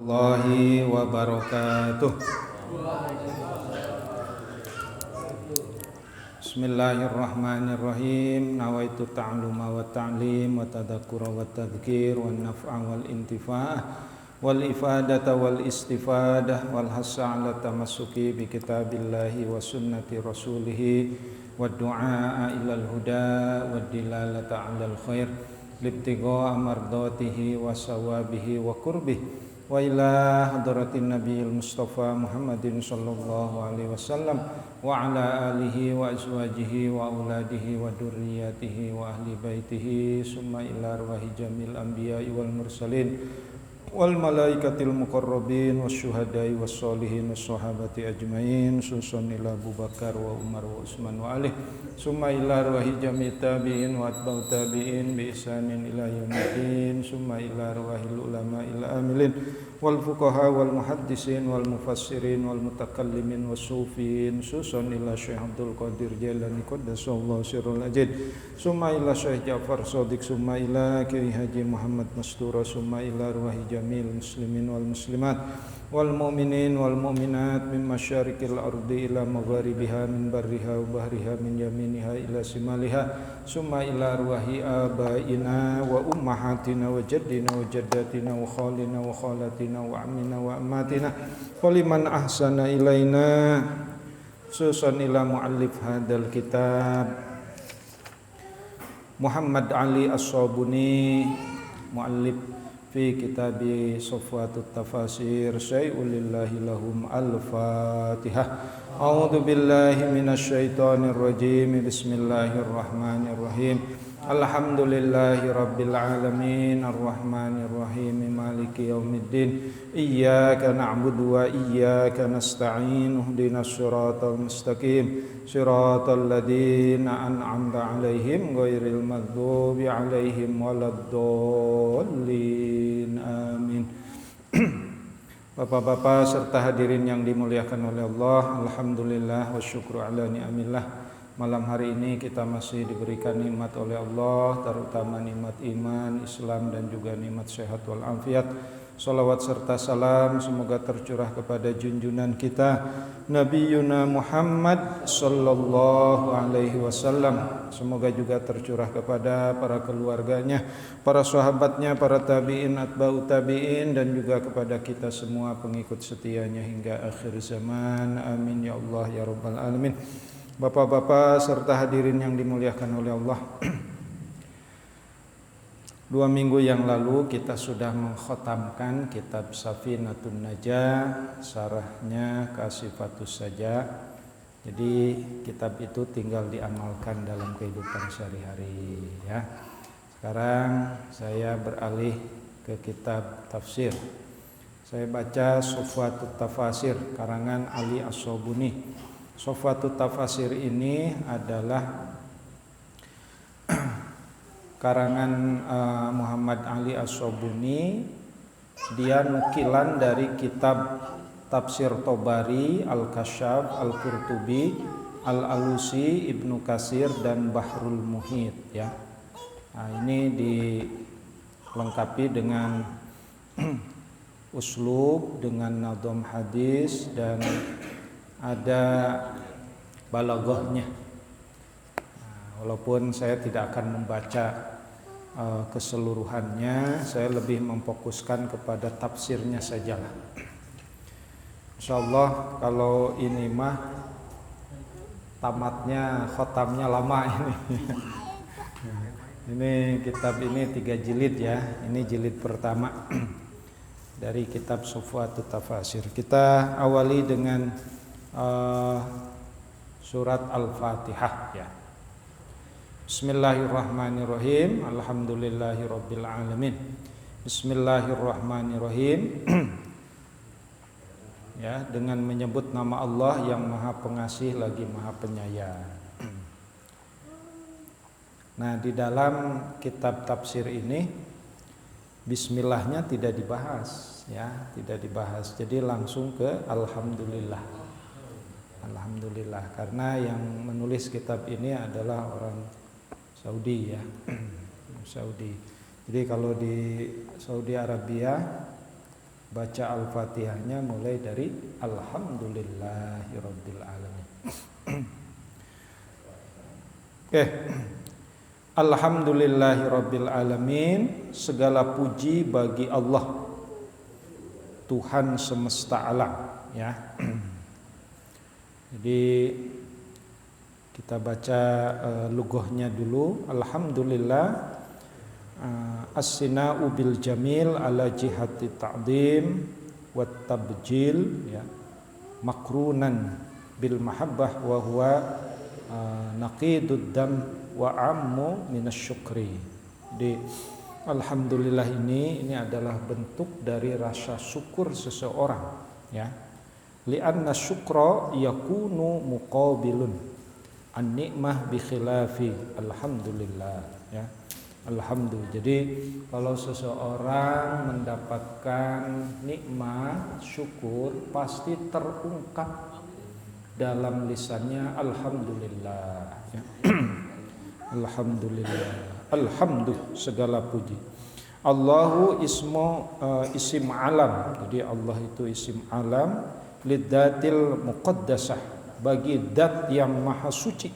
Warahmatullahi wabarakatuh. Bismillahirrahmanirrahim. Nawaitu ta'luma wa ta'lim wa tadhakkura wa tadhkir wa naf'a wal intifa'ah wal ifadata wal istifadah wal hassa 'ala tamassuki bi kitabillahi wa sunnati rasulih wa du'a ilal huda wa dilalata 'alal khair libtigha mardatihi wa sawabihi wa qurbih wa ila hadratin nabiyil mustafa Muhammadin sallallahu alaihi wasallam wa ala alihi wa azwajihi wa auladihi wa dzurriyyatihi wa ahli baitihi summa ila arwahi jamil anbiya'i wal mursalin wal malaikatil muqarrabin wasyuhada'i wassolihin wassahabati ajmain susun ila Abu Bakar wa Umar wa Utsman wa Ali summa ila arwahi jami' tabi'in wa atba'u tabi'in bi ihsanin ila yaumiddin summa ila arwahil ulama'il amilin wal fuqaha wal muhaddisin wal mufassirin wal mutakallimin was-sufiyin susun ila Syekh Abdul Qadir Jailani qaddasallahu sirrul ajid summa ila Syekh Ja'far Shadiq summa ila Kiai Haji Muhammad Mastura summa ila arwahi jamil muslimin wal muslimat wal mu'minin wal mu'minat min masyariqil ardi ila magharibiha min barriha wa bahriha min yaminiha ila simaliha summa ila arwahi abaina wa ummahatina wa jaddina wa jaddatina wa khalina wa khalatina wa amina wa ammatina wa liman ahsana ilaina susan ila muallif hadal kitab Muhammad Ali As-Sabuni muallif fi kitabi Safwatut Tafasir syai'ul lillahi lahum al-Fatihah. A'udzu billahi minasy syaithanir rajim. Bismillahirrahmanirrahim. Alhamdulillahi rabbil alamin arrahmanir rahim maliki yaumiddin iyyaka na'budu wa iyyaka nasta'in ihdinas siratal mustaqim siratal ladzina an'amta 'alaihim ghairil maghdubi 'alaihim waladdallin amin. Bapak-bapak serta hadirin yang dimuliakan oleh Allah, alhamdulillah wa syukru ala ni'amillah. Malam hari ini kita masih diberikan nikmat oleh Allah, terutama nikmat iman, Islam dan juga nikmat sehat wal afiat. Salawat serta salam semoga tercurah kepada junjungan kita Nabiyuna Muhammad sallallahu alaihi wasallam. Semoga juga tercurah kepada para keluarganya, para sahabatnya, para tabi'in, atba'u tabi'in dan juga kepada kita semua pengikut setianya hingga akhir zaman. Amin ya Allah ya rabbal alamin. Bapak-bapak serta hadirin yang dimuliakan oleh Allah. 2 minggu yang lalu kita sudah mengkhatamkan kitab Safinatun Najah, syarahnya Kasifatus Saja. Jadi kitab itu tinggal diamalkan dalam kehidupan sehari-hari ya. Sekarang saya beralih ke kitab tafsir. Saya baca Safwatut Tafasir karangan Ali As-Sabuni. Safwatut Tafasir ini adalah karangan Muhammad Ali As-Sabuni. Dia nukilan dari kitab Tafsir Tobari, Al-Kasyaf, Al-Qurtubi, Al-Alusi, Ibnu Katsir dan Bahrul Muhit ya. Nah, ini dilengkapi dengan uslub, dengan nadham hadis dan ada balaghahnya. Walaupun saya tidak akan membaca keseluruhannya, saya lebih memfokuskan kepada tafsirnya sajalah. Insyaallah kalau ini mah tamatnya khotamnya lama ini. Ini kitab ini 3 jilid ya. Ini jilid pertama dari kitab Safwatut Tafasir. Kita awali dengan surat Al-Fatihah ya. Bismillahirrahmanirrahim. Alhamdulillahirabbil alamin. Bismillahirrahmanirrahim. Ya, dengan menyebut nama Allah yang Maha Pengasih lagi Maha Penyayang. Nah, di dalam kitab tafsir ini bismillahnya tidak dibahas ya, tidak dibahas. Jadi langsung ke alhamdulillah. Alhamdulillah, karena yang menulis kitab ini adalah orang Saudi ya. Saudi. Jadi kalau di Saudi Arabia baca Al-Fatihahnya mulai dari Alhamdulillahirabbil alamin. Oke. Alhamdulillahirabbil alamin, segala puji bagi Allah, Tuhan semesta alam, ya. Jadi kita baca lughahnya dulu. Alhamdulillah, as-sina'u bil jamil ala jihati ta'zim wa tabjil, ya, makrunan bil mahabbah wa huwa naqidud dam wa ammu minasyukri. Di alhamdulillah ini adalah bentuk dari rasa syukur seseorang, ya. Li'anna syukra yakunu muqabilun an-ni'mah bi khilafi alhamdulillah, ya. Alhamdulillah. Jadi kalau seseorang mendapatkan nikmat, syukur pasti terungkap dalam lisannya alhamdulillah, ya. Alhamdulillah, alhamdulillah, segala puji. Allahu isim alam. Jadi Allah itu isim alam lidzatil muqaddasah, bagi zat yang maha suci.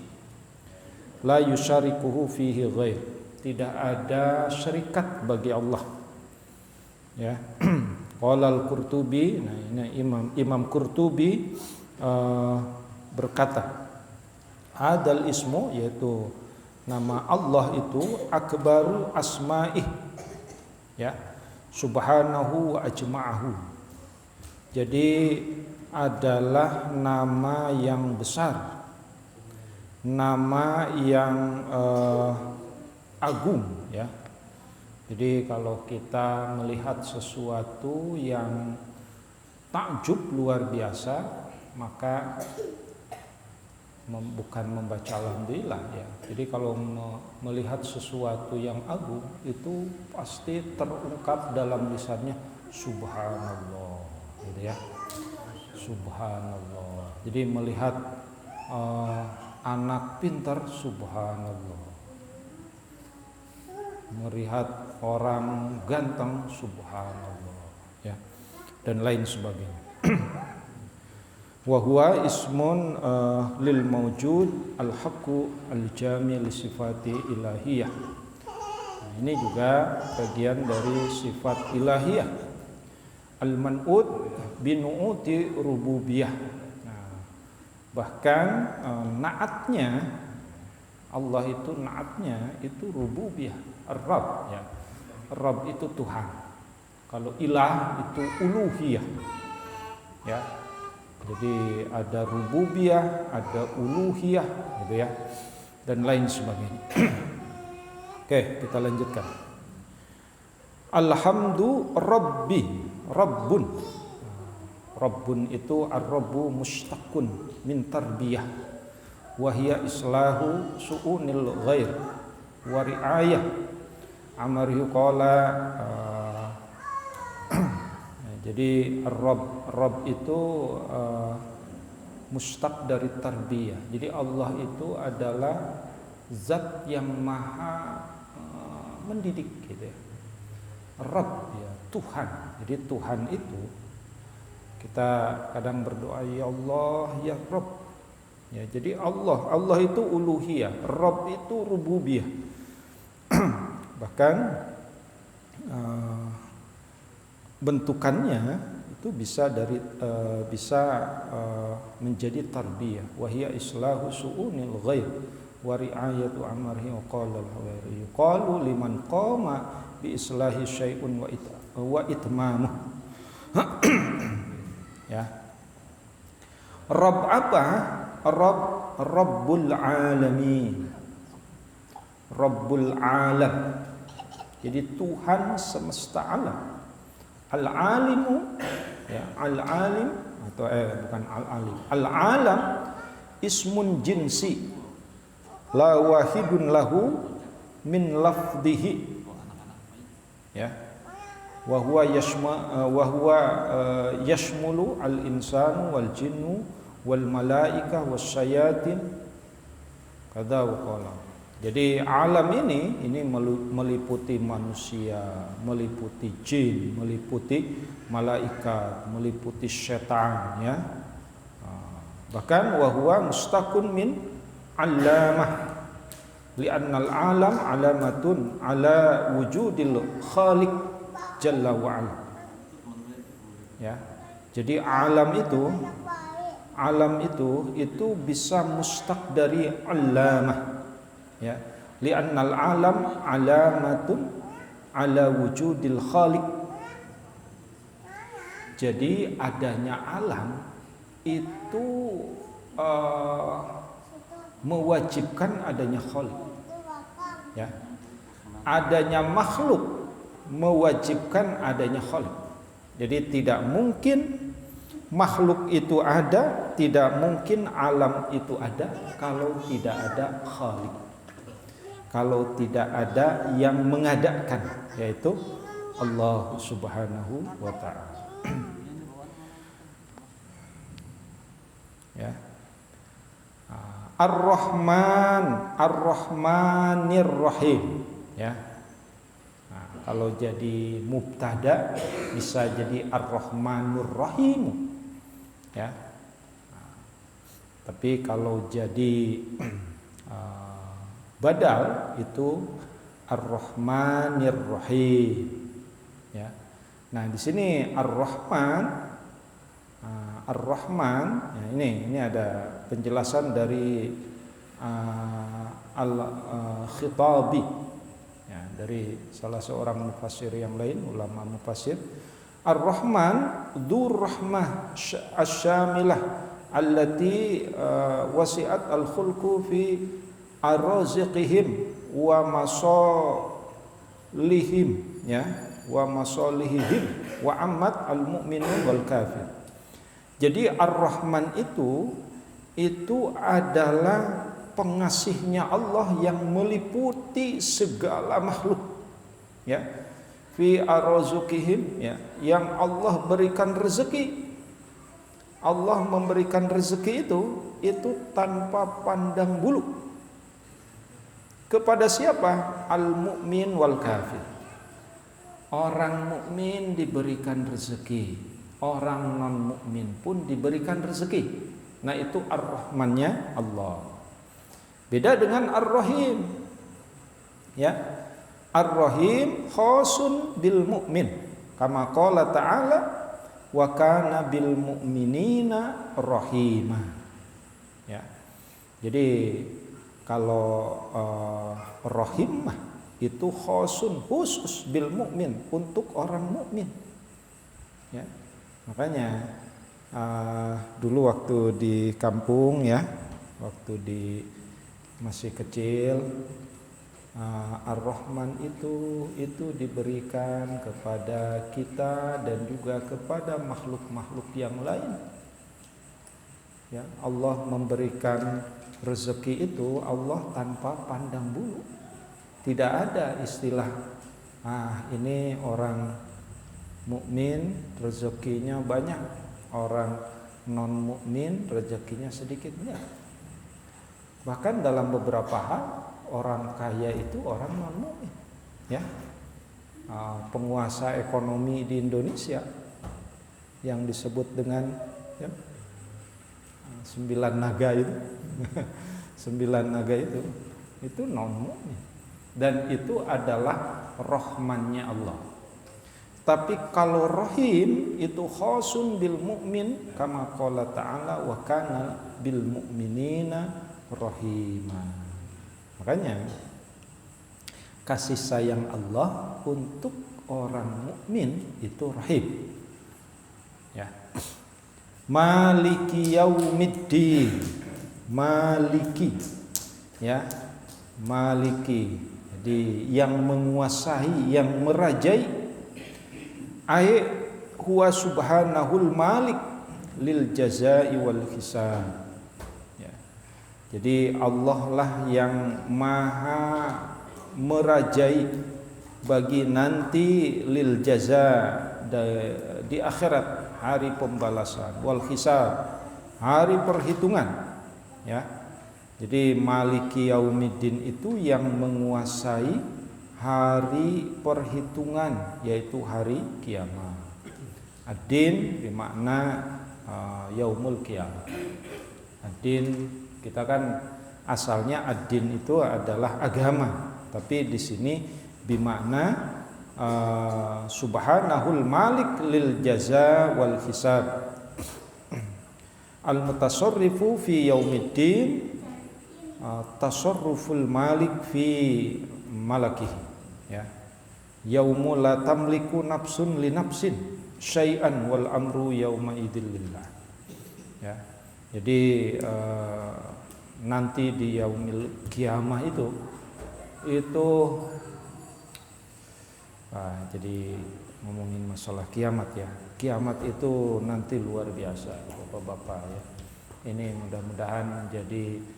La yusyarikuhu fihi ghair, tidak ada syarikat bagi Allah, ya. Qala al-Qurtubi, nah ini Imam Qurtubi berkata, hadal ismu, yaitu nama Allah itu akbaru asma'ih, ya, subhanahu wa ajma'ahu. Jadi adalah nama yang besar, nama yang agung, ya. Jadi kalau kita melihat sesuatu yang takjub luar biasa, maka bukan membaca alhamdulillah, ya. Jadi kalau melihat sesuatu yang agung itu pasti terungkap dalam lisannya subhanallah, gitu, ya. Subhanallah. Jadi melihat anak pintar, subhanallah. Melihat orang ganteng, subhanallah, ya, dan lain sebagainya. Wa huwa ismun lil mawjud al-haqqu al-jami' li sifati ilahiyah. Nah, ini juga bagian dari sifat ilahiyah. Al-man'ud binu'uti rububiyah. Nah, bahkan naatnya Allah itu, naatnya itu rububiyah, ar-rabb, ya. Rabb itu Tuhan. Kalau ilah itu uluhiyah, ya. Jadi ada rububiyah, ada uluhiyah, gitu, ya, dan lain sebagainya. Oke, kita lanjutkan. Alhamdu rabbi, rabbun. Rabbun itu ar-rabbu mushtaqun min tarbiyah wa hiya islahu su'unil ghair wa ri'ayah. Amarihu qala, jadi Rabb itu mustaq dari tarbiyah. Jadi Allah itu adalah zat yang maha mendidik, gitu, ya. Rabb, ya, Tuhan. Jadi Tuhan itu, kita kadang berdoa ya Allah ya Rabb, ya. Jadi Allah itu uluhiyah, Rabb itu rububiyah. Bahkan bentukannya itu bisa menjadi tarbiyah. Wahia islahu su'unil ghair wa ri'ayatu amrihi wa qala al-hawari qalu liman qama bi islahi syai'un wa itmamuh. Ya. Rabb apa? Rabbul alamin. Rabbul alam. Jadi Tuhan semesta alam. Al-alimu, ya, al-alim atau bukan al-alim. Al-alam ismun jinsi la wahidun lahu min lafdhihi, ya. Wa huwa yashmulu al-insanu wal jinnu wal malaikah was syayatin, kada wa qala. Jadi alam ini meliputi manusia, meliputi jin, meliputi malaikat, meliputi setan, ya. Bahkan wahwa mustaqun min alamah, li'annal alam alamatun ala wujudil khaliq jalla wa'ala, ya. Jadi alam itu bisa mustaq dari alamah, ya, li'annal alam alamatun ala wujudil khaliq. Jadi adanya alam itu mewajibkan adanya khaliq, ya. Adanya makhluk mewajibkan adanya khaliq. Jadi tidak mungkin makhluk itu ada, tidak mungkin alam itu ada kalau tidak ada khaliq, kalau tidak ada yang mengadakan, yaitu Allah Subhanahu wa ta'ala. Ya. Ar-Rahman, Ar-Rahmanir Rahim, ya. Nah, kalau jadi mubtada bisa jadi Ar-Rahmanur Rahim, ya. Nah, tapi kalau jadi badal itu Ar-Rahmanir Rahim, ya. Nah, di sini Ar-Rahman, Ar-Rahman, ya, ini ada penjelasan dari Al-Khitabi, ya, dari salah seorang mufassir yang lain, ulama mufassir. Ar-Rahman dzur rahmah asy-syamilah allati wasi'at al-khulqu fi arziqihim wa masalihim, ya, wa masalihihim wa ammat al-mu'minun wal kafir. Jadi Ar-Rahman itu adalah pengasihnya Allah yang meliputi segala makhluk, ya, fi arzuqihim, ya, yang Allah berikan rezeki. Allah memberikan rezeki itu tanpa pandang bulu. Kepada siapa? Al-mu'min wal kafir. Orang mukmin diberikan rezeki, orang non mukmin pun diberikan rezeki. Nah, itu Ar-Rahmannya Allah. Beda dengan Ar-Rahim, ya. Ar-Rahim khasun bil mu'min, kama qala ta'ala wa kana bil mu'minina rahima, ya. Jadi kalau rahim itu khasun, khusus bil mu'min, untuk orang mukmin, ya. Makanya dulu waktu di kampung, ya, waktu masih kecil, Ar-Rahman itu diberikan kepada kita dan juga kepada makhluk-makhluk yang lain, ya. Allah memberikan rezeki itu Allah tanpa pandang bulu. Tidak ada istilah ini orang mukmin rezekinya banyak, orang non mukmin rezekinya sedikit, ya. Bahkan dalam beberapa hal orang kaya itu orang non mukmin, ya. Penguasa ekonomi di Indonesia yang disebut dengan, ya, 9 naga itu 9 naga itu non mukmin, dan itu adalah rahmannya Allah. Tapi kalau rahim itu khasun bil mu'min, kama qala ta'ala wa kana bil mu'minina rahima. Makanya kasih sayang Allah untuk orang mukmin itu rahim, ya. Maliki yaumiddin, maliki, ya, maliki. Jadi yang menguasai, yang merajai. Ai huwa subhanahul malik lil jazai wal hisab, ya. Jadi Allah lah yang maha merajai bagi nanti lil jaza, di akhirat, hari pembalasan, wal hisab, hari perhitungan, ya. Jadi Maliki Yaumiddin itu yang menguasai hari perhitungan, yaitu hari kiamat. Ad-din bermakna yaumul qiyamah. Ad-din, kita kan asalnya ad-din itu adalah agama, tapi di sini bermakna subhanahul malik lil jaza wal hisab al mutasarrifu fi yaumiddin tasarruful malik fi malakihi, ya. Yaumul la tamliku nafsun li nafsin syai'an wal amru yauma idzil lillah, ya. Jadi nanti di yaumil kiamah itu jadi ngomongin masalah kiamat, ya. Kiamat itu nanti luar biasa, Bapak-bapak, ya. Ini mudah-mudahan menjadi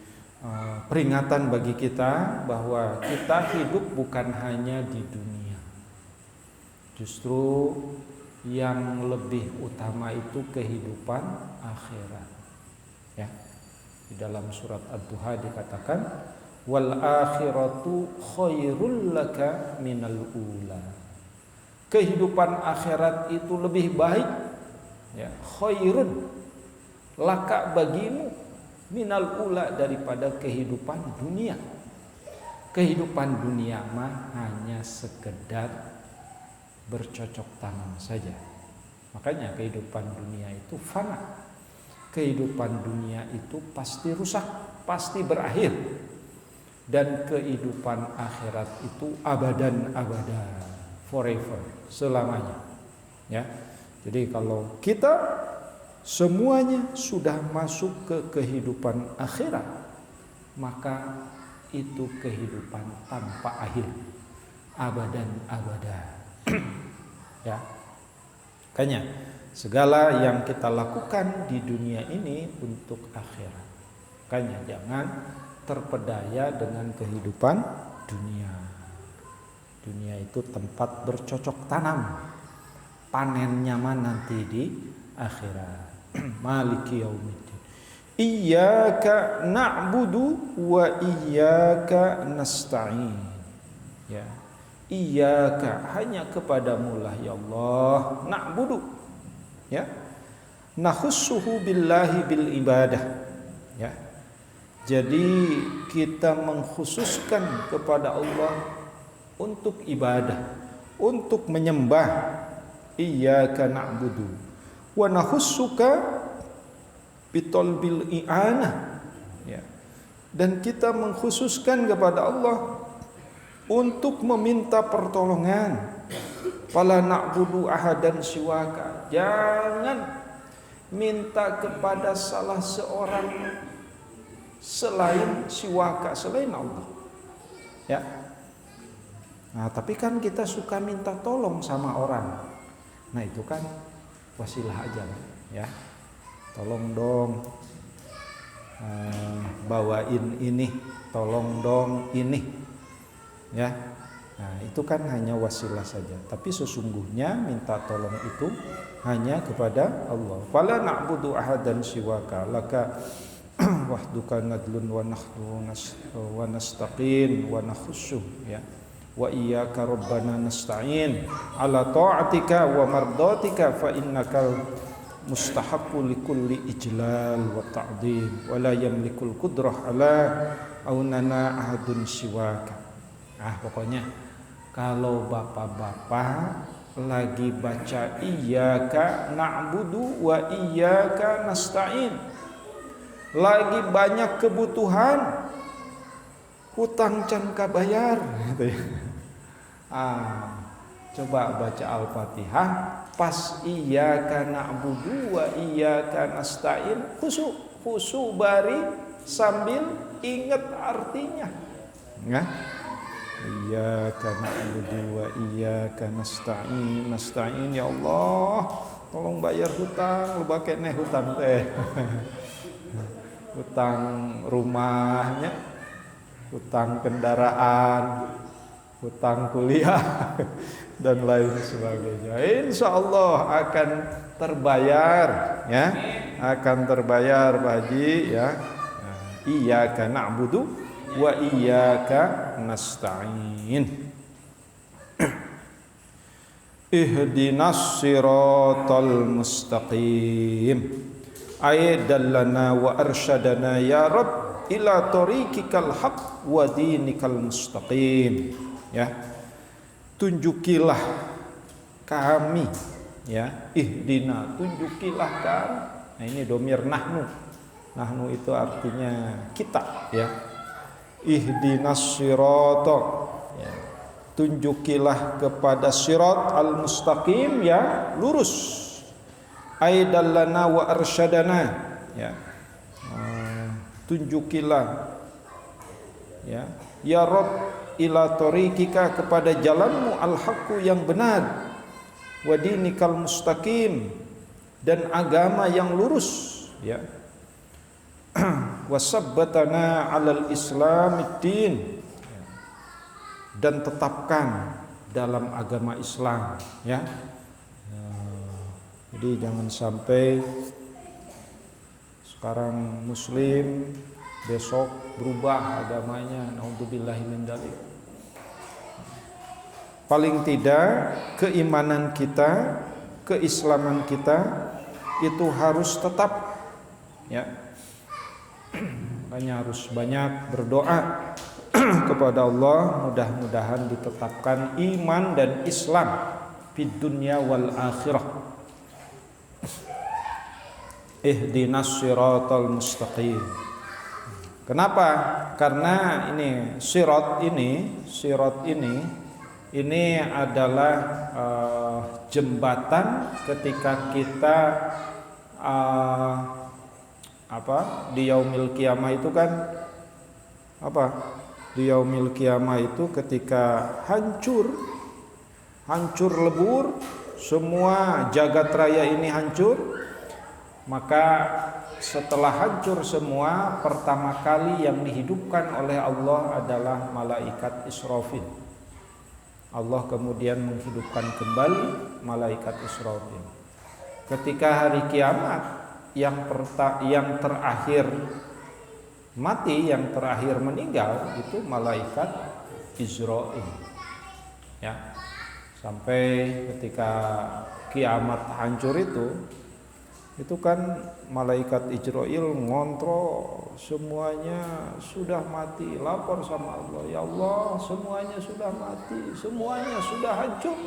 peringatan bagi kita bahwa kita hidup bukan hanya di dunia. Justru yang lebih utama itu kehidupan akhirat, ya. Di dalam surat Ad-Duha dikatakan wal akhiratu khairul laka minal ula. Kehidupan akhirat itu lebih baik, ya, khairun laka bagimu minal ula, daripada kehidupan dunia. Kehidupan dunia mah hanya sekedar bercocok tanam saja. Makanya kehidupan dunia itu fana. Kehidupan dunia itu pasti rusak, pasti berakhir. Dan kehidupan akhirat itu abadan abada, forever, selamanya, ya. Jadi kalau kita semuanya sudah masuk ke kehidupan akhirat, maka itu kehidupan tanpa akhir, abadan abada. Ya. Makanya segala yang kita lakukan di dunia ini untuk akhirat. Makanya jangan terpedaya dengan kehidupan dunia. Dunia itu tempat bercocok tanam. Panennya mah nanti di akhirat. Maliki yaumiddin. Iyyaka na'budu wa iyyaka nasta'in. Ya. Iyyaka, hanya kepadamu lah ya Allah na'budu, ya. Nakhussuhu billahi bil ibadah, ya. Jadi kita mengkhususkan kepada Allah untuk ibadah, untuk menyembah. Iyyaka na'budu wa nakhussuka bitalbil i'anah, ya. Dan kita mengkhususkan kepada Allah untuk meminta pertolongan. Fala na'budu ahadan siwaka. Jangan minta kepada salah seorang selain siwaka, selain Allah, ya. Nah, tapi kan kita suka minta tolong sama orang. Nah, itu kan wasilah aja, ya. Tolong dong bawain ini, tolong dong ini, ya. Nah, itu kan hanya wasilah saja, tapi sesungguhnya minta tolong itu hanya kepada Allah. Fala na'budu ahadan siwaka laka wahduka nadlun wa nahdu wa nastaqin wa nakhussu, ya. Wa iyyaka rabbana nasta'in ala ta'atika wa mardatika fa innaka mustahaqqu likulli ijlal wa ta'dhim wa la yamlikul qudrah ala aunana ahadun siwaka. Pokoknya kalau bapak-bapak lagi baca iyyaka na'budu wa iyyaka nasta'in, lagi banyak kebutuhan, hutang can kabayar, gitu ya. Coba baca Al-Fatihah pas iyyaka na'budu wa iyyaka nasta'in, khusyuk bari sambil ingat artinya, ya. Iyyaka na'budu wa iyyaka nasta'in. Nasta'in, ya Allah, tolong bayar hutang, lu pakai nih hutang teh. Hutang rumahnya, hutang kendaraan, hutang kuliah dan lain sebagainya. Insya Allah akan terbayar, ya, akan terbayar, Pak Haji, ya. Nah, Iyyaka na'budu wa iyyaka nasta'in. Ihdinas siratal mustaqim. Ay dallana wa arsyadana ya Rabb ila tariqikal haq wa dinikal mustaqim. Ya. Tunjukilah kami, ya, ihdina, tunjukilah kami. Nah, ini domir nahnu. Nahnu itu artinya kita, ya. Ihdinas sirata, ya. Tunjukilah kepada sirat al-mustaqim, ya, lurus. Aidallana wa arsyadana, ya. Tunjukilah, ya Rabb ila tariqika, kepada jalanmu al-haqqu yang benar, wa dinikal mustaqim, dan agama yang lurus, ya. Wasabbatana 'alal islamiddin, dan tetapkan dalam agama Islam, ya. Jadi jangan sampai sekarang muslim besok berubah agamanya, naudzubillahi min dzalik. Paling tidak keimanan kita, keislaman kita itu harus tetap, ya. Makanya harus banyak berdoa kepada Allah, mudah-mudahan ditetapkan iman dan Islam fid dunya wal akhirah. Ihdinas siratal mustaqim. Kenapa? Karena ini sirat ini adalah jembatan ketika kita di yaumil qiyamah itu kan di yaumil qiyamah itu ketika hancur lebur, semua jagat raya ini hancur, maka setelah hancur semua, pertama kali yang dihidupkan oleh Allah adalah malaikat Israfil. Allah kemudian menghidupkan kembali malaikat Israfil. Ketika hari kiamat, yang terakhir mati, yang terakhir meninggal itu malaikat Israil, ya. Sampai ketika kiamat hancur itu kan malaikat Israil ngontrol, semuanya sudah mati, lapor sama Allah, ya Allah, semuanya sudah mati, semuanya sudah hancur.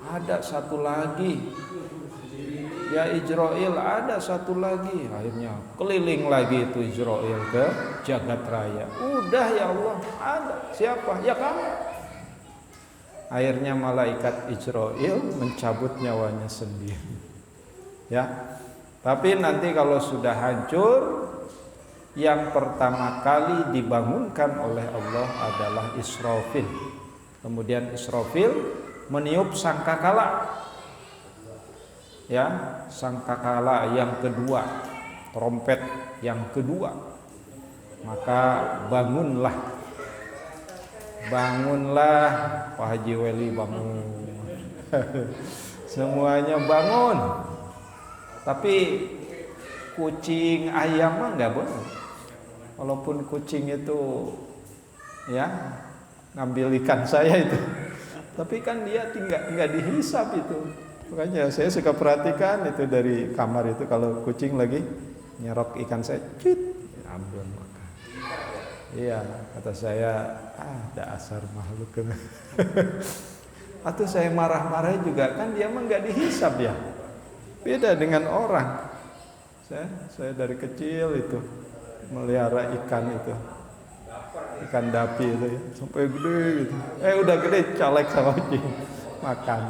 Ada satu lagi, ya Israil, ada satu lagi. Akhirnya keliling lagi itu Israil ke jagat raya. Udah ya Allah, ada. Siapa? Ya kamu. Akhirnya malaikat Israil mencabut nyawanya sendiri, ya. Tapi nanti kalau sudah hancur, yang pertama kali dibangunkan oleh Allah adalah Israfil. Kemudian Israfil meniup sangkakala, ya, sangkakala yang kedua, trompet yang kedua. Maka bangunlah Pak Haji Weli, bangun. Semuanya bangun. Tapi kucing ayam mah nggak boleh. Walaupun kucing itu, ya, ngambil ikan saya itu, tapi kan dia nggak dihisap itu. Makanya saya suka perhatikan itu dari kamar itu, kalau kucing lagi nyerok ikan saya, ambil makan. Iya, kata saya, dasar makhluk. Atau saya marah-marah juga, kan dia mah nggak dihisap, ya. Beda dengan orang. Saya dari kecil itu melihara ikan itu, ikan dapi itu, ya, sampai gede gitu. Udah gede colek sama kucing, makan.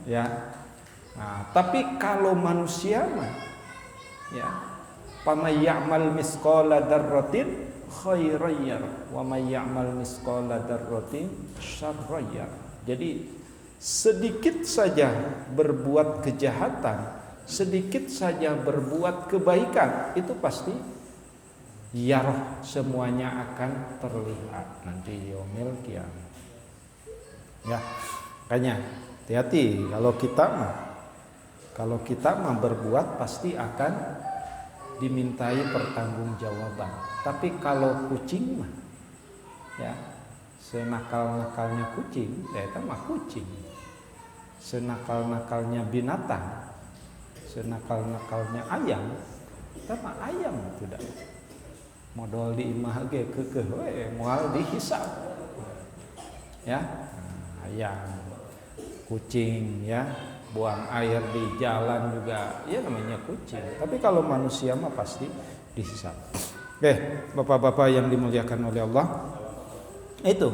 Ya. Nah, tapi kalau manusia mah, ya, faman ya'mal misqala dzarratin khairan yarah wa man ya'mal misqala dzarratin syarran yarah. Jadi sedikit saja berbuat kejahatan, sedikit saja berbuat kebaikan, itu pasti yarah, semuanya akan terlihat nanti yaumil qiyamah. Ya, makanya hati-hati Kalau kita mah berbuat pasti akan dimintai pertanggungjawaban. Tapi kalau kucing mah, ya, senakal-nakalnya kucing, ya itu mah kucing. Senakal-nakalnya binatang, senakal-nakalnya ayam, itu mah ayam tidak. Modal di imah ge keukeuh we moal dihisab. Ya, ayam, kucing, ya, buang air di jalan juga, ya namanya kucing. Tapi kalau manusia mah pasti dihisab. Oke, bapak-bapak yang dimuliakan oleh Allah, itu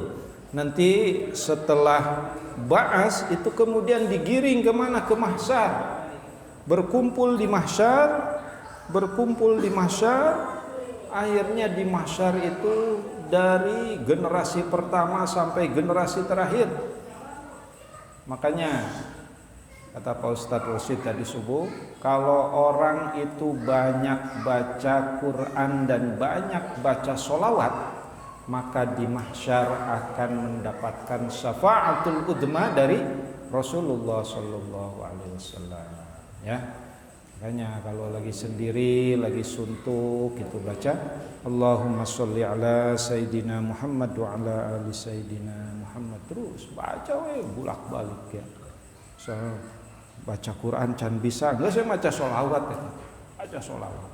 nanti setelah ba'as itu kemudian digiring kemana? Ke mahsyar. Berkumpul di mahsyar, akhirnya di mahsyar itu dari generasi pertama sampai generasi terakhir. Makanya kata Pak Ustadz Rosyid tadi subuh, kalau orang itu banyak baca Quran dan banyak baca sholawat, maka di mahsyar akan mendapatkan syafaatul udma dari Rasulullah Sallallahu Alaihi Wasallam. Ya, makanya kalau lagi sendiri, lagi suntuk, itu baca Allahumma sholli ala Sayyidina Muhammad wa ala ali Sayyidina Muhammad, terus baca bolak-balik ya. So, baca Quran can bisa, enggak saya baca sholawat ya. Baca sholawat.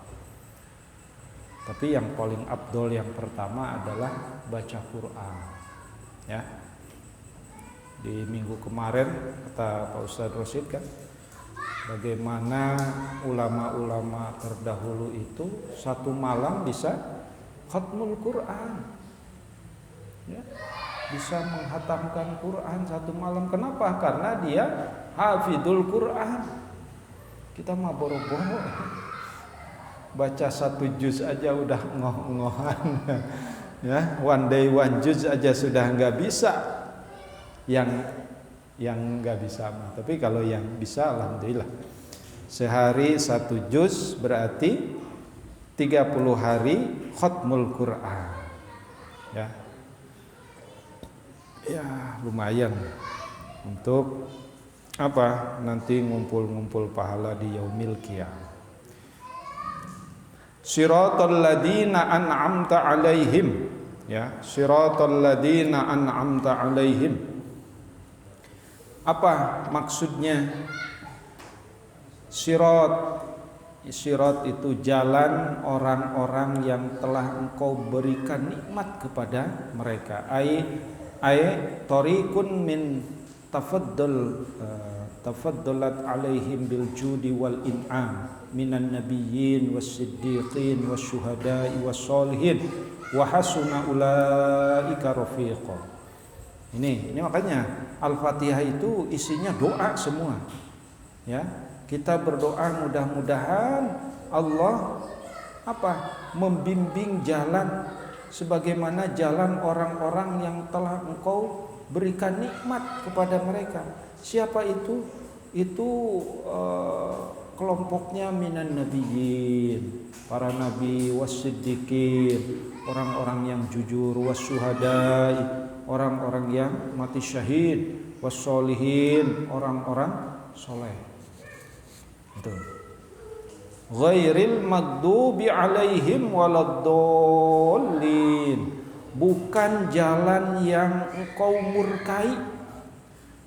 Tapi yang paling afdol yang pertama adalah baca Quran. Ya. Di minggu kemarin kata Pak Ustadz Rosyid kan, bagaimana ulama-ulama terdahulu itu satu malam bisa khatmul Quran. Ya. Bisa menghatamkan Quran satu malam. Kenapa? Karena dia hafidul Quran. Kita mah boro-boro baca satu juz aja udah ngoh-ngohan. Ya, one day one juz aja sudah nggak bisa. Yang nggak bisa mah. Tapi kalau yang bisa, alhamdulillah. Sehari satu juz berarti 30 hari khatmul Quran. Ya. Ya, lumayan untuk apa? Nanti ngumpul-ngumpul pahala di yaumil qiyamah. Siratal ladzina an'amta 'alaihim, ya, siratal ladzina an'amta 'alaihim. Apa maksudnya? Sirat itu jalan orang-orang yang telah Engkau berikan nikmat kepada mereka. Ai tariqun min tafaddalat alaihim bil judi wal in'am minan nabiyyin was-siddiqin wasyuhada'i was-sholihin wa hasuna ulaika rafiqa. Ini makanya Al-Fatihah itu isinya doa semua. Ya, kita berdoa mudah-mudahan Allah membimbing jalan sebagaimana jalan orang-orang yang telah Engkau berikan nikmat kepada mereka. Siapa itu? Itu kelompoknya minan nabiyyin, para nabi, wasiddiqin, orang-orang yang jujur, wasyuhada'i, orang-orang yang mati syahid, wassolihin, orang-orang soleh. Itu. Ghairil maghdubi alaihim waladdallin, bukan jalan yang Engkau murkai,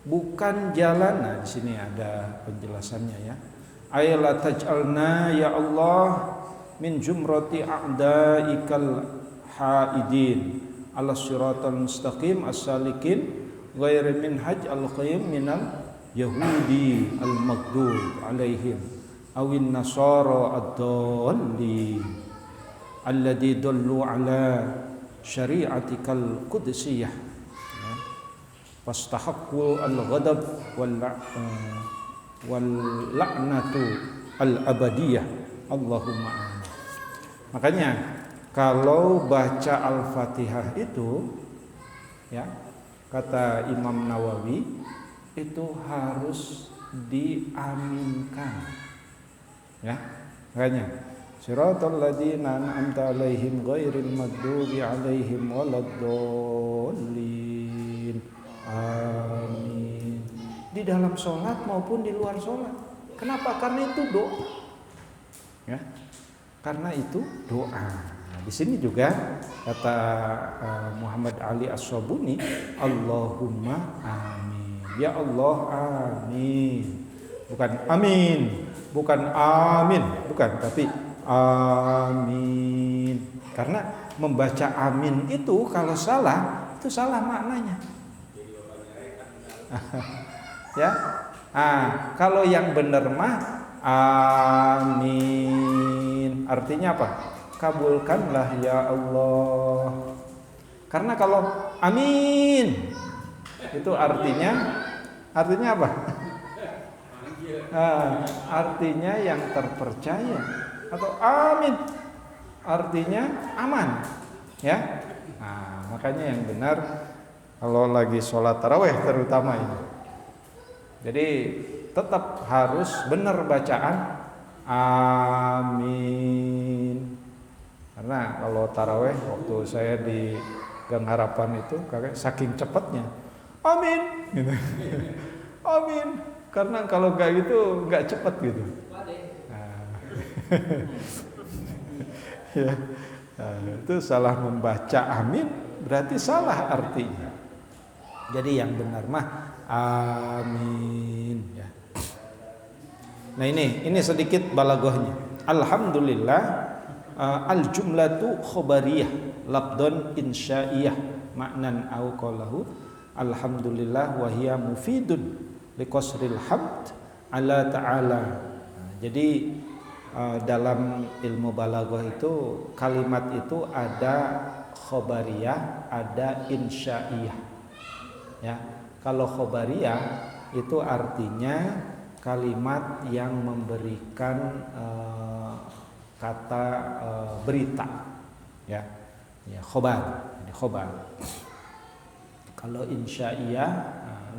bukan jalan. Nah, di sini ada penjelasannya ya. Ayla taj'alna ya Allah min jumrati a'daikal haidin ala siratal mustaqim as-salikin ghairi minhaj al-qayyim minal yahudi al-maghdub alaihim awin nasara ad-dallin alladhi dallu ala syari'atikal qudsiyah fastahaqqu al-ghadab wal la'natu al-abadiyah. Allahumma amin. Makanya kalau baca Al-Fatihah itu ya, kata Imam Nawawi, itu harus diaminkan. Ya, makanya siratal ladzina an'amta 'alaihim ghairil maghdubi 'alaihim waladdallin. Amin. Di dalam sholat maupun di luar sholat. Kenapa? Karena itu doa. Ya. Karena itu doa. Nah, di sini juga kata Muhammad Ali As-Sabuni, Allahumma amin. Ya Allah, amin. Bukan amin, bukan amin, bukan, tapi amin. Karena membaca amin itu kalau salah, itu salah maknanya. Ya. Kalau yang benar mah amin. Artinya apa? Kabulkanlah ya Allah. Karena kalau amin itu artinya apa? Artinya yang terpercaya, atau amin artinya aman, ya. Makanya yang benar kalau lagi sholat tarawih terutama ini, jadi tetap harus benar bacaan amin. Karena kalau tarawih waktu saya di Gang Harapan itu kakek saking cepatnya amin gitu. Amin. Karena kalau gak gitu gak cepat gitu. Ya, itu salah membaca amin, berarti salah artinya. Jadi yang benar mah amin. Ya. Nah ini sedikit balaghahnya. Alhamdulillah, al jumlatu khobariyah, labdon insya'iyah, maknan au qalahu. Alhamdulillah wahiyya mufidun liqasril hamd ala ta'ala. Jadi dalam ilmu balaghah itu kalimat itu ada khobariyah, ada insya'iyah. Ya, kalau khobariyah itu artinya kalimat yang memberikan kata berita. Ya, khobar. Ini khobar. Kalau insya'iyah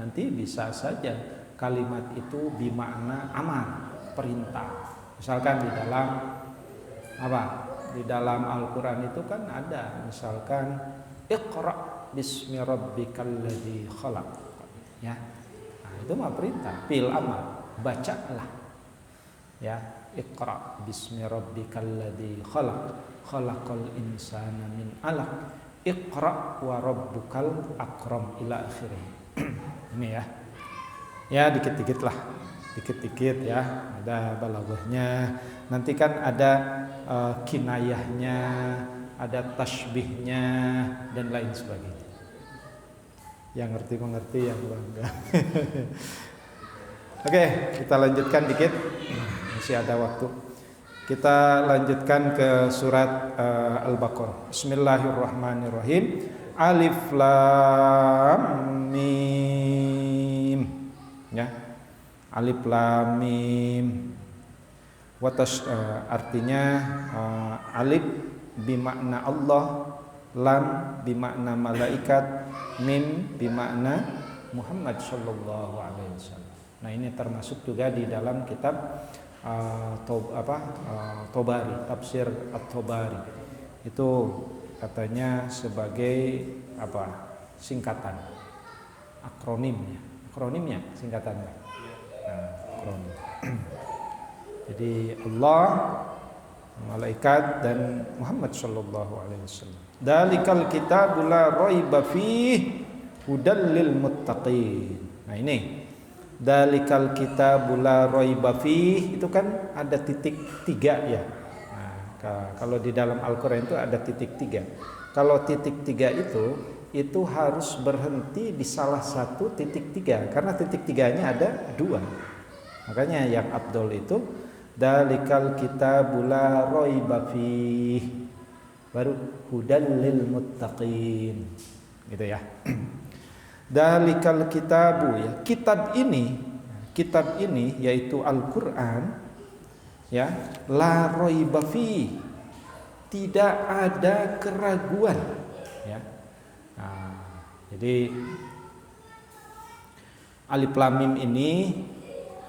nanti bisa saja kalimat itu bermakna amar, perintah. Misalkan di dalam apa? Di dalam Al-Qur'an itu kan ada misalkan Iqra bismi rabbikal ladzi khalaq. Ya. Nah, itu mah perintah, fil amar, bacalah. Ya, Iqra bismi rabbikal ladzi khalaq, khalaqal insana min 'alaq. Iqra wa rabbukal akram ila akhirih. Ini ya dikit-dikit lah, dikit-dikit ya, ada balaghahnya. Nanti kan ada kinayahnya, ada tasbihnya dan lain sebagainya. Yang ngerti mengerti, yang bangga. Oke, kita lanjutkan dikit, masih ada waktu. Kita lanjutkan ke surat Al-Baqarah. Bismillahirrahmanirrahim. Alif Lam Mim. Ya. Alif Lam Mim. Artinya alif bimakna Allah, lam bimakna malaikat, mim bimakna Muhammad sallallahu alaihi wasallam. Nah, ini termasuk juga di dalam kitab Tobari, tafsir At-Tobari. Itu katanya sebagai singkatan, akronimnya singkatannya. Nah, akronim. Jadi Allah, malaikat dan Muhammad sallallahu alaihi wasallam. Dalikal kitabul la raiba fihi hudal lil muttaqin. Nah, ini dalikal kitabul la raiba fihi itu kan ada titik 3 ya. Nah, kalau di dalam Al-Qur'an itu ada titik 3. Kalau titik 3 itu harus berhenti di salah satu titik 3 karena titik 3-nya ada 2. Makanya yang afdol itu dalikal kitabul la raiba fihi, baru hudal lil muttaqin, gitu ya. Dalikal kitabu, ya, kitab ini yaitu Al-Qur'an, ya, la raiba fihi, tidak ada keraguan, ya. Nah, jadi Alif Lam Mim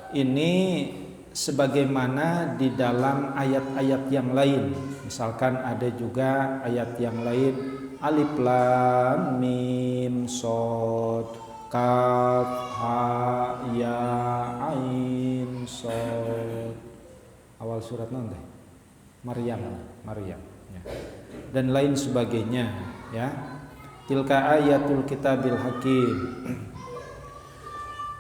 ini sebagaimana di dalam ayat-ayat yang lain. Misalkan ada juga ayat yang lain Alif Lam Mim Shad Kaf Ha Ya Ain Shad. awal surat nanti Maryam ya. Dan lain sebagainya ya. Tilka ayatul kitabil hakim.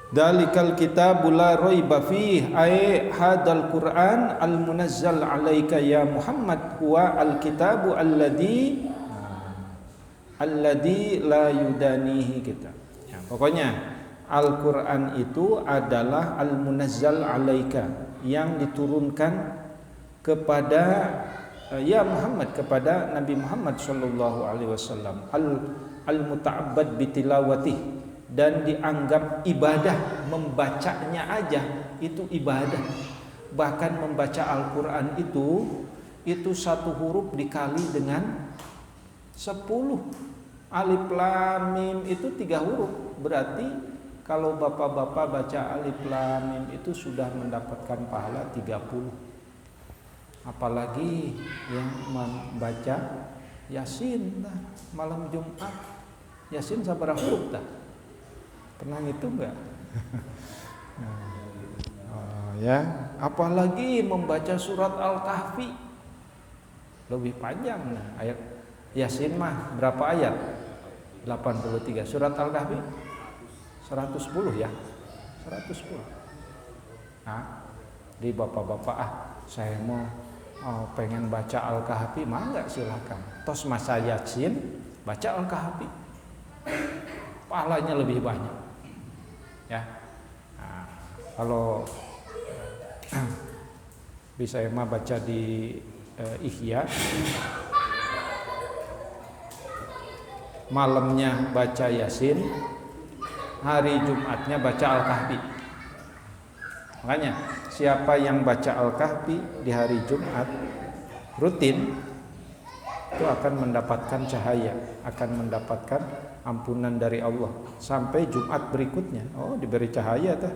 Dalikal kitabul la raiba fih ay hadal Qur'an al munazzal alaika ya Muhammad huwa al kitabu alladhi la yudanihi kita. Ya, pokoknya Al-Qur'an itu adalah al munazzal alaika yang diturunkan kepada ya Muhammad, kepada Nabi Muhammad sallallahu alaihi wasallam, al muta'abbad bitilawati, dan dianggap ibadah, membacanya aja itu ibadah. Bahkan membaca Al-Qur'an itu satu huruf dikali dengan 10. Alif lam mim itu 3 huruf. Berarti kalau bapak-bapak baca alif lam mim itu sudah mendapatkan pahala 30. Apalagi yang membaca Yasin malam Jumat. Yasin sabar huruf dah. Pernah ngitung enggak? Ya, apalagi membaca surat Al-Kahfi. Lebih panjang ayat Yasin mah berapa ayat? 83. Surat Al-Kahfi 110 ya. 110. Nah, di bapak-bapak saya mau pengen baca Al-Kahfi, mangga silakan. Tos masa Yasin baca Al-Kahfi, pahalanya lebih banyak. Ya, nah, kalau bisa emang baca di Ihya, malamnya baca Yasin, hari Jumatnya baca Al-Kahfi. Makanya siapa yang baca Al-Kahfi di hari Jumat rutin itu akan mendapatkan cahaya, akan mendapatkan ampunan dari Allah sampai Jumat berikutnya. Oh, diberi cahaya teh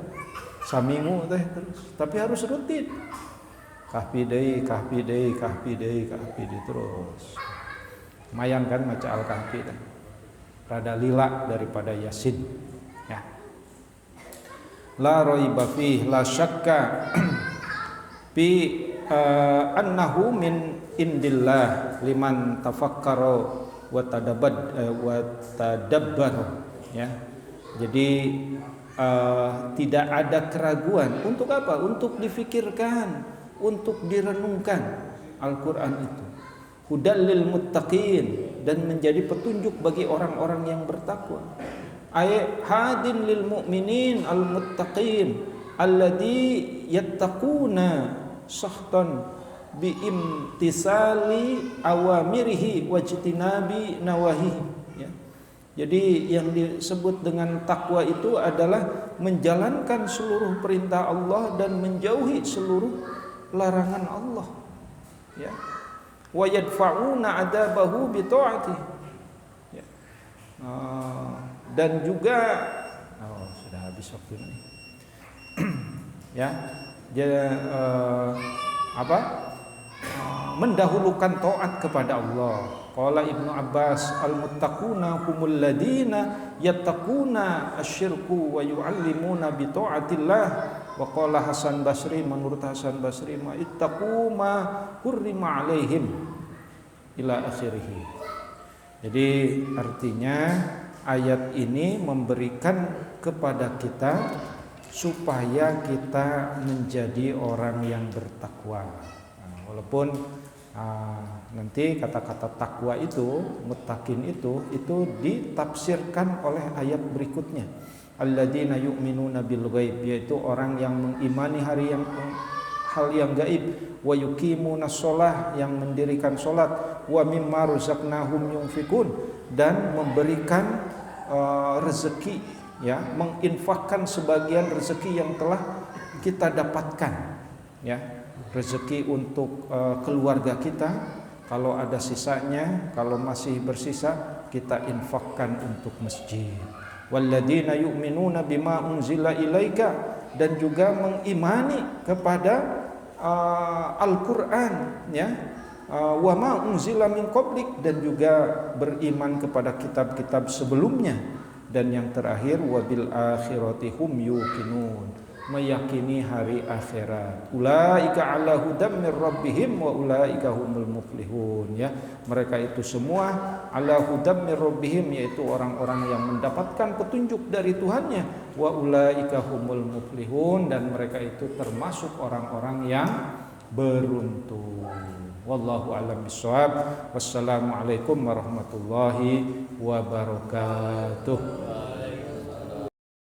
saminggu teh terus. Tapi harus rutin. Kahfi deui terus. Lumayan kan baca Al-Kahfi teh. Rada lila daripada Yasin. Ya. La raiba fih la syakka fi annahu min indillah liman tafakkara wa tadabbar ya. Jadi tidak ada keraguan. Untuk apa? Untuk difikirkan, untuk direnungkan Al-Qur'an itu. Hudal lil muttaqin, dan menjadi petunjuk bagi orang-orang yang bertakwa. Ay hadin lil mu'minin al muttaqin alladhi yattaquna sahtan bi imtisali awamirihi wajtinabi nawahihi ya. Jadi yang disebut dengan takwa itu adalah menjalankan seluruh perintah Allah dan menjauhi seluruh larangan Allah ya. Wa yadfa'una adabahu bi ta'atihi ya. Dan juga sudah habis waktu ini. Ya. Mendahulukan taat kepada Allah. Qala Ibnu Abbas al-muttaquna humul ladina yattaquna asyirku wa yu'allimuna bi ta'atillah. Wa qala Hasan Basri, menurut Hasan Basri ma ittaqu ma hurrima alaihim ila akhirih. Jadi artinya ayat ini memberikan kepada kita supaya kita menjadi orang yang bertakwa. Walaupun nanti kata-kata takwa itu, muttaqin itu ditafsirkan oleh ayat berikutnya. Alladzina yu'minuna bil ghaib, yaitu orang yang mengimani hal yang gaib, wa yuqimuna shalah, yang mendirikan salat, wa mimma razaqnahum yunfikun, dan memberikan rezeki ya, menginfakkan sebagian rezeki yang telah kita dapatkan ya, rezeki untuk keluarga kita, kalau ada sisanya, kalau masih bersisa kita infakkan untuk masjid. Walladzina yu'minuna bima unzila ilaika, dan juga mengimani kepada Al-Qur'an ya, wa ma unzila min qablik, dan juga beriman kepada kitab-kitab sebelumnya. Dan yang terakhir wabil akhirati hum yuqinun, meyakini hari akhirat. Ulaika ala hudam mir rabbihim wa ulaika humul muflihun, ya. Mereka itu semua ala hudam mir rabbihim, yaitu orang-orang yang mendapatkan petunjuk dari Tuhannya, wa ulaika humul muflihun, dan mereka itu termasuk orang-orang yang beruntung. Wallahu a'lam bishawab. Wassalamualaikum warahmatullahi wabarakatuh.